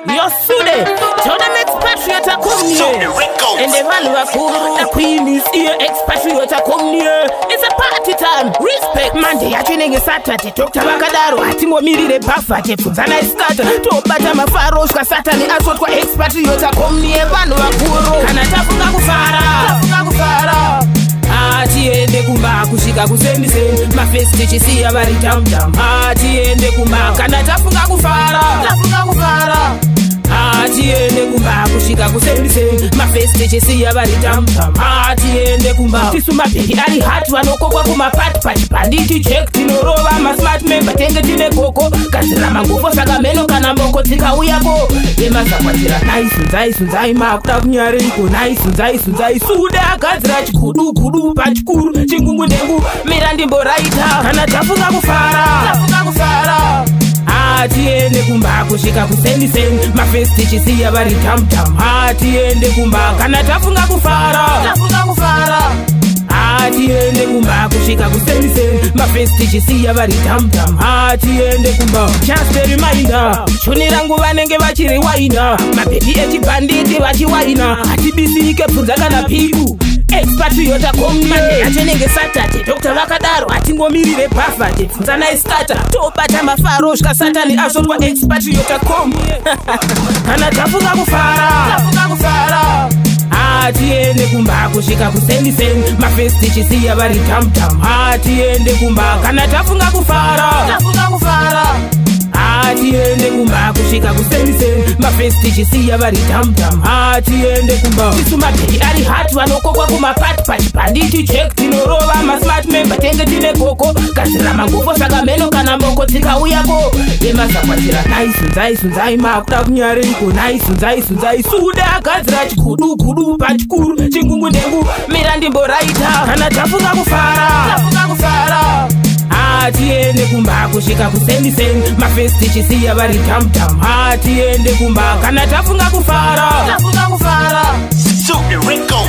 Yosude, tell them expatriate a come here. And the man who are cool, the queen is here, expatriate a come here. It's a party time, respect. Monday, I training a Saturday, talk to Bakadaro, Atimo Miri, the buffer, Jefuzana starter, to Batama Faroshka Saturday, I thought expatriate a come near, man who are cool, and I tafuka kufara. Atiende kumba kushika kusendi sendi mafesti chisiya bari tam tam. Atiende kumba kana tafunga kufara. Atiende kumba kushika kusendi sendi mafesti chisiya bari tam tam. Atiende kumba tisuma peki ali hatu anokokwa kuma pat panditi check tinoroba ma smart member tenge tine koko kazira mangovo saka meno kana mboko tika uyako yema sakwatira naisunzai makuta kunyare iko naisunzai suda kazira chikudu pachikuru chingungu ndengu mirandi mboraita kana tafunga kufara. Atiende kumba kushika kusendi sendi mafesti chisiya bari tam tam. Atiende kumba kana tafunga kufara. Atiende kumba kushika kusendi sendi mafesti chisiya bari tam tam. Atiende kumba just a reminder shoni rangu vanenge vachiri waina mabebi echibanditi vachiwaina atibisike pfunza kana piku expatriate komande achenenge Saturday Dr. Vakadaro atingomirire bafate pfunzana istata tobata mafaroshka satani azotwa expatriate kom kana tafunga kufara. Atiende kumba kushika kusendi sendi mafesti chisiya bari tam tam. Atiende kumba kana tafunga kufara. Atiende kumba kushika kusendi sendi mafesti chisiya bari tam tam. Atiende kumba tisuma peki ali hatu anokokwa kuma pat panditi check tinoroba ma smart member tenge tine koko kazira mangovo saka meno kana mboko tika uyako yema sakwatira naisunzai makuta kunyare iko naisunzai suda kazira chikudu pachikuru chingungu ndengu mirandi mboraita kana tafunga kufara. Atiende kumba kushika kusendi sendi mafesti chisiya bari tam tam. Atiende kumba kana tafunga kufara. Super Rico.